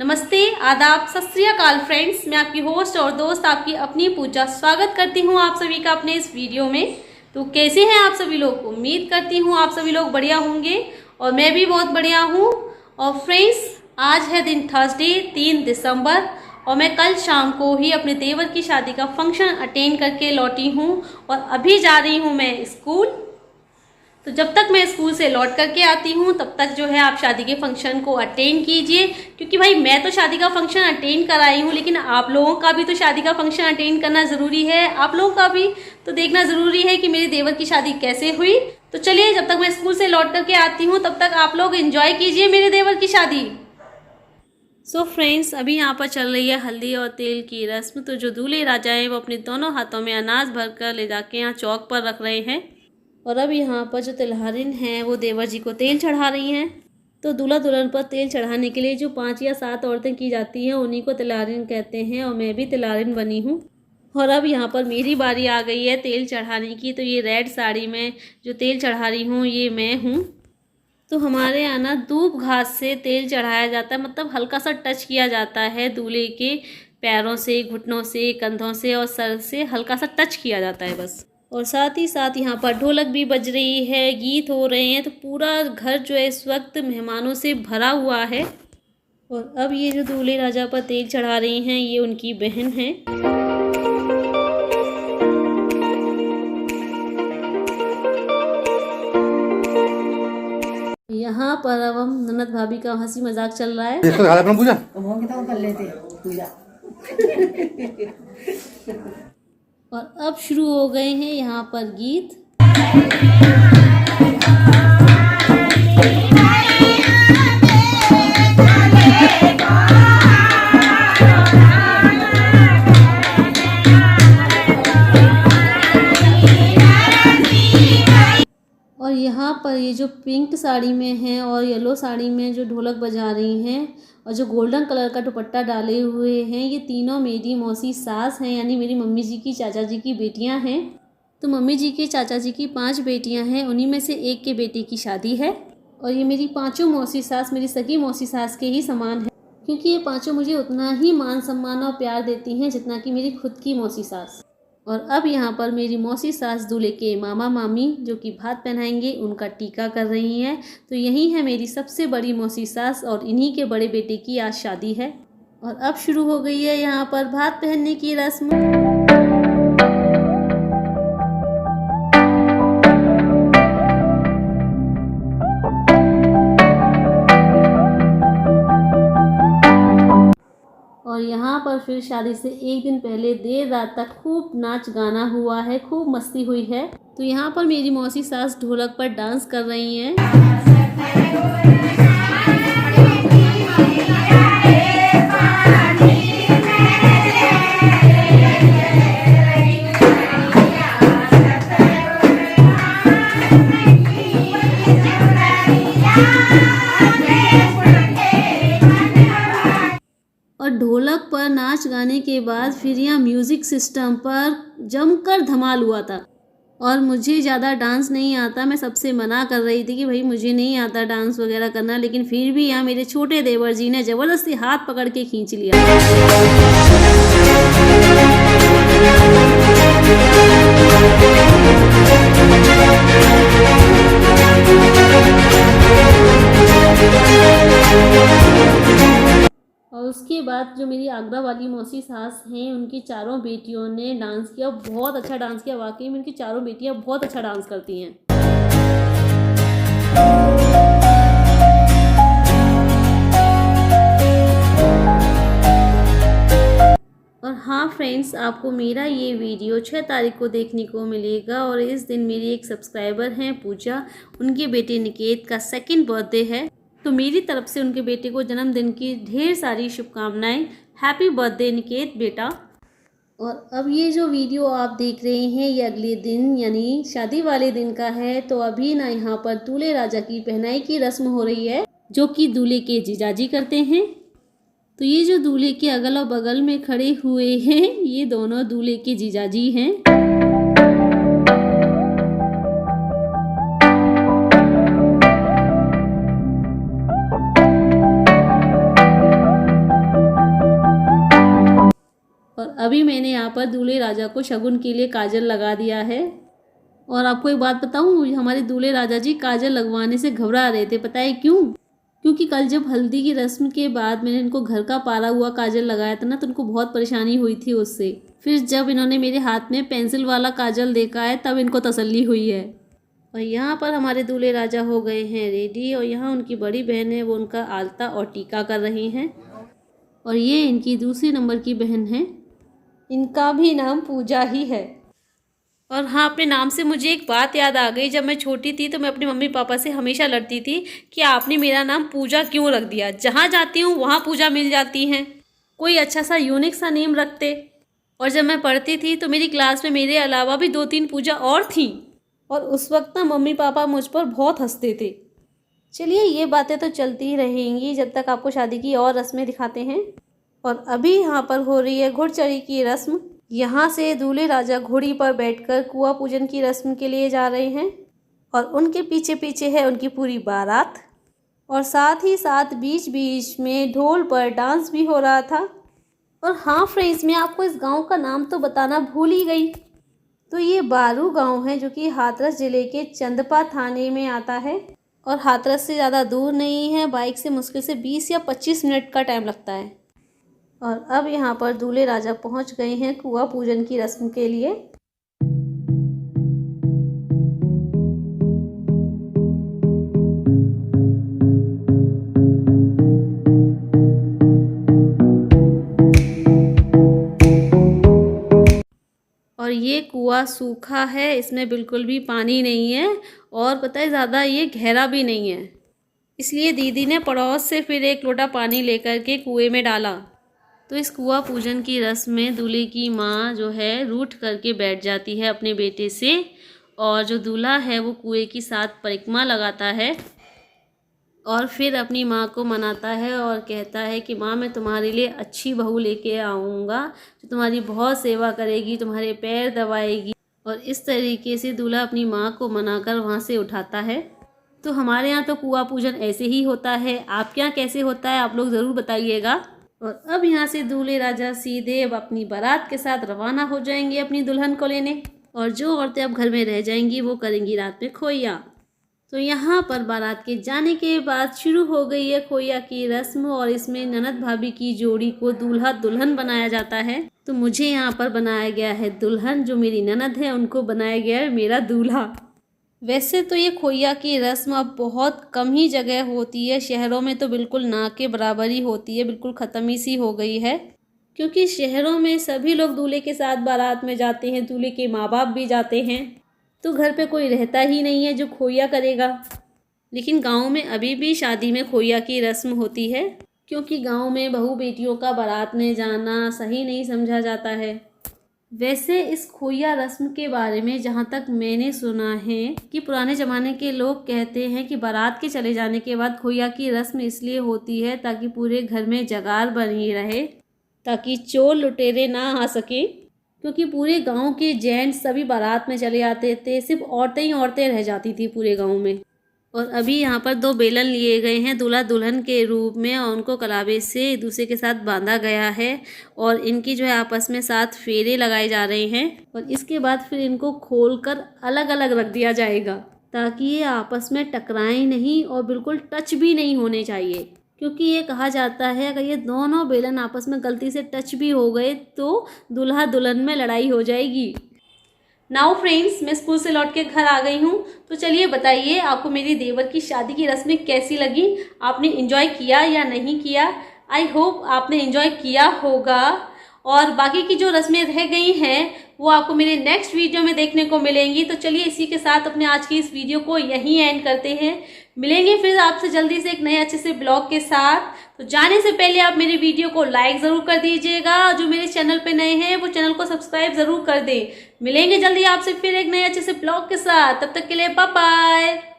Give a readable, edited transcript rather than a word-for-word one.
नमस्ते, आदाब, सत श्री अकाल फ्रेंड्स। मैं आपकी होस्ट और दोस्त आपकी अपनी पूजा स्वागत करती हूँ आप सभी का अपने इस वीडियो में। तो कैसे हैं आप सभी लोग? उम्मीद करती हूँ आप सभी लोग बढ़िया होंगे और मैं भी बहुत बढ़िया हूँ। और फ्रेंड्स, आज है दिन थर्सडे 3 दिसंबर और मैं कल शाम को ही अपने देवर की शादी का फंक्शन अटेंड करके लौटी हूँ और अभी जा रही हूँ मैं स्कूल। तो जब तक मैं स्कूल से लौट करके आती हूँ तब तक जो है आप शादी के फंक्शन को अटेंड कीजिए, क्योंकि भाई मैं तो शादी का फंक्शन अटेंड कर आई हूँ, लेकिन आप लोगों का भी तो शादी का फंक्शन अटेंड करना ज़रूरी है। आप लोगों का भी तो देखना ज़रूरी है कि मेरे देवर की शादी कैसे हुई। तो चलिए, जब तक मैं स्कूल से लौट करके आती हूँ तब तक आप लोग एंजॉय कीजिए मेरे देवर की शादी। सो फ्रेंड्स, अभी यहाँ पर चल रही है हल्दी और तेल की रस्म। तो जो दूल्हे राजा हैं वो अपने दोनों हाथों में अनाज भर कर ले जाके यहाँ चौक पर रख रहे हैं और अब यहाँ पर जो तिलहरिन हैं वो देवर जी को तेल चढ़ा रही हैं। तो दूल्हा दुल्हन पर तेल चढ़ाने के लिए जो 5 या 7 औरतें की जाती हैं उन्हीं को तिलहरिन कहते हैं और मैं भी तिलहरिन बनी हूँ। और अब यहाँ पर मेरी बारी आ गई है तेल चढ़ाने की। तो ये रेड साड़ी में जो तेल चढ़ा रही हूँ ये मैं हूँ। तो हमारे यहाँ ना दूब घास से तेल चढ़ाया जाता है, मतलब हल्का सा टच किया जाता है दूल्हे के पैरों से, घुटनों से, कंधों से और सर से हल्का सा टच किया जाता है बस। और साथ ही साथ यहाँ पर ढोलक भी बज रही है, गीत हो रहे हैं। तो पूरा घर जो है इस वक्त मेहमानों से भरा हुआ है। और अब ये जो दूल्हे राजा पर तेल चढ़ा रही हैं ये उनकी बहन है। यहाँ पर अब हम ननद भाभी का हंसी मजाक चल रहा है। पूजा कर लेते पूजा। और अब शुरू हो गए हैं यहाँ पर गीत। और यहाँ पर ये जो पिंक साड़ी में हैं और येलो साड़ी में जो ढोलक बजा रही हैं और जो गोल्डन कलर का दुपट्टा डाले हुए हैं, ये तीनों मेरी मौसी सास हैं, यानी मेरी मम्मी जी की चाचा जी की बेटियां हैं। तो मम्मी जी के चाचा जी की 5 बेटियां हैं, उन्हीं में से एक के बेटे की शादी है। और ये मेरी 5 मौसी सास मेरी सगी मौसी सास के ही समान है, क्योंकि ये 5 मुझे उतना ही मान सम्मान और प्यार देती हैं जितना कि मेरी खुद की मौसी सास। और अब यहाँ पर मेरी मौसी सास दूल्हे के मामा मामी जो कि भात पहनाएंगे उनका टीका कर रही हैं। तो यही है मेरी सबसे बड़ी मौसी सास और इन्हीं के बड़े बेटे की आज शादी है। और अब शुरू हो गई है यहाँ पर भात पहनने की रस्म। और यहाँ पर फिर शादी से एक दिन पहले देर रात तक खूब नाच गाना हुआ है, खूब मस्ती हुई है। तो यहाँ पर मेरी मौसी सास ढोलक पर डांस कर रही हैं। और ढोलक पर नाच गाने के बाद फिर यहाँ म्यूज़िक सिस्टम पर जमकर धमाल हुआ था। और मुझे ज़्यादा डांस नहीं आता, मैं सबसे मना कर रही थी कि भाई मुझे नहीं आता डांस वगैरह करना, लेकिन फिर भी यहाँ मेरे छोटे देवर जी ने ज़बरदस्ती हाथ पकड़ के खींच लिया। और उसके बाद जो मेरी आगरा वाली मौसी सास हैं उनकी 4 बेटियों ने डांस किया, बहुत अच्छा डांस किया। वाकई में उनकी 4 बेटियां बहुत अच्छा डांस करती हैं। और हाँ फ्रेंड्स, आपको मेरा ये वीडियो 6 तारीख को देखने को मिलेगा और इस दिन मेरी एक सब्सक्राइबर हैं पूजा, उनके बेटे निकेत का 2nd बर्थडे है। तो मेरी तरफ से उनके बेटे को जन्मदिन की ढेर सारी शुभकामनाएं। हैप्पी बर्थडे निकेत बेटा। और अब ये जो वीडियो आप देख रहे हैं ये अगले दिन यानी शादी वाले दिन का है। तो अभी ना यहाँ पर दूल्हे राजा की पहनाई की रस्म हो रही है जो कि दूल्हे के जीजाजी करते हैं। तो ये जो दूल्हे के अगल और बगल में खड़े हुए हैं ये दोनों दूल्हे के जीजाजी हैं। अभी मैंने यहाँ पर दूल्हे राजा को शगुन के लिए काजल लगा दिया है। और आपको एक बात बताऊँ, हमारे दूल्हे राजा जी काजल लगवाने से घबरा रहे थे। पता है क्यों? क्योंकि कल जब हल्दी की रस्म के बाद मैंने इनको घर का पारा हुआ काजल लगाया था ना, तो उनको बहुत परेशानी हुई थी उससे। फिर जब इन्होंने मेरे हाथ में पेंसिल वाला काजल देखा है तब इनको तसल्ली हुई है। और यहाँ पर हमारे दूल्हे राजा हो गए हैं रेडी, और यहाँ उनकी बड़ी बहन है, वो उनका आलता और टीका कर रही हैं। और ये इनकी दूसरी नंबर की बहन है, इनका भी नाम पूजा ही है। और हाँ, अपने नाम से मुझे एक बात याद आ गई। जब मैं छोटी थी तो मैं अपने मम्मी पापा से हमेशा लड़ती थी कि आपने मेरा नाम पूजा क्यों रख दिया। जहाँ जाती हूँ वहाँ पूजा मिल जाती हैं, कोई अच्छा सा यूनिक सा नेम रखते। और जब मैं पढ़ती थी तो मेरी क्लास में मेरे अलावा भी 2-3 पूजा और थीं, और उस वक्त ना मम्मी पापा मुझ पर बहुत हंसते थे। चलिए, ये बातें तो चलती ही रहेंगी जब तक आपको शादी की और रस्में दिखाते हैं। और अभी यहाँ पर हो रही है घुड़चढ़ी की रस्म। यहाँ से दूल्हे राजा घोड़ी पर बैठकर कुआं पूजन की रस्म के लिए जा रहे हैं, और उनके पीछे पीछे है उनकी पूरी बारात। और साथ ही साथ बीच बीच में ढोल पर डांस भी हो रहा था। और हाँ फ्रेंड्स, मैं आपको इस गांव का नाम तो बताना भूल ही गई। तो ये बारू गांव है, जो कि हाथरस ज़िले के चंदपा थाने में आता है, और हाथरस से ज़्यादा दूर नहीं है। बाइक से मुश्किल से 20 या 25 मिनट का टाइम लगता है। और अब यहाँ पर दूल्हे राजा पहुँच गए हैं कुआं पूजन की रस्म के लिए। और ये कुआं सूखा है, इसमें बिल्कुल भी पानी नहीं है, और पता है ज़्यादा ये गहरा भी नहीं है। इसलिए दीदी ने पड़ोस से फिर एक लोटा पानी लेकर के कुएं में डाला। तो इस कुआं पूजन की रस्म में दूल्हे की माँ जो है रूठ करके बैठ जाती है अपने बेटे से, और जो दूल्हा है वो कुएं की 7 परिक्रमा लगाता है, और फिर अपनी माँ को मनाता है और कहता है कि माँ, मैं तुम्हारे लिए अच्छी बहू लेके आऊँगा जो तुम्हारी बहुत सेवा करेगी, तुम्हारे पैर दबाएगी। और इस तरीके से दूल्हा अपनी माँ को मनाकर वहाँ से उठाता है। तो हमारे यहाँ तो कुआं पूजन ऐसे ही होता है। आपके यहाँ कैसे होता है आप लोग ज़रूर बताइएगा। और अब यहाँ से दूल्हे राजा सीधे अब अपनी बारात के साथ रवाना हो जाएंगे अपनी दुल्हन को लेने, और जो औरतें अब घर में रह जाएंगी वो करेंगी रात में खोइया। तो यहाँ पर बारात के जाने के बाद शुरू हो गई है खोइया की रस्म, और इसमें ननद भाभी की जोड़ी को दूल्हा दुल्हन बनाया जाता है। तो मुझे यहाँ पर बनाया गया है दुल्हन, जो मेरी ननद है उनको बनाया गया है मेरा दूल्हा। वैसे तो ये खोइया की रस्म अब बहुत कम ही जगह होती है, शहरों में तो बिल्कुल ना के बराबर ही होती है, बिल्कुल ख़त्म ही सी हो गई है। क्योंकि शहरों में सभी लोग दूल्हे के साथ बारात में जाते हैं, दूल्हे के माँ बाप भी जाते हैं, तो घर पे कोई रहता ही नहीं है जो खोइया करेगा। लेकिन गांव में अभी भी शादी में खोइया की रस्म होती है, क्योंकि गांव में बहू बेटियों का बारात में जाना सही नहीं समझा जाता है। वैसे इस खोइया रस्म के बारे में जहाँ तक मैंने सुना है कि पुराने ज़माने के लोग कहते हैं कि बारात के चले जाने के बाद खोइया की रस्म इसलिए होती है ताकि पूरे घर में जगार बनी रहे, ताकि चोर लुटेरे ना आ सके। क्योंकि पूरे गांव के जेंट्स सभी बारात में चले आते थे, सिर्फ औरतें ही औरतें रह जाती थी पूरे गांव में। और अभी यहाँ पर 2 बेलन लिए गए हैं दूल्हा दुल्हन के रूप में, और उनको कलावे से एक दूसरे के साथ बांधा गया है, और इनकी जो है आपस में 7 फेरे लगाए जा रहे हैं। और इसके बाद फिर इनको खोलकर अलग अलग रख दिया जाएगा, ताकि ये आपस में टकराएं नहीं और बिल्कुल टच भी नहीं होने चाहिए। क्योंकि ये कहा जाता है अगर ये दोनों बेलन आपस में गलती से टच भी हो गए तो दूल्हा दुल्हन में लड़ाई हो जाएगी। नाउ फ्रेंड्स, मैं स्कूल से लौट के घर आ गई हूँ। तो चलिए बताइए, आपको मेरी देवर की शादी की रस्में कैसी लगी? आपने एंजॉय किया या नहीं किया? आई होप आपने एंजॉय किया होगा। और बाकी की जो रस्में रह गई हैं वो आपको मेरे नेक्स्ट वीडियो में देखने को मिलेंगी। तो चलिए इसी के साथ अपने आज की इस वीडियो को यहीं एंड करते हैं। मिलेंगे फिर आपसे जल्दी से एक नए अच्छे से ब्लॉग के साथ। तो जाने से पहले आप मेरे वीडियो को लाइक ज़रूर कर दीजिएगा, जो मेरे चैनल पे नए हैं वो चैनल को सब्सक्राइब ज़रूर कर दें। मिलेंगे जल्दी आपसे फिर एक नए अच्छे से ब्लॉग के साथ, तब तक के लिए बाय बाय।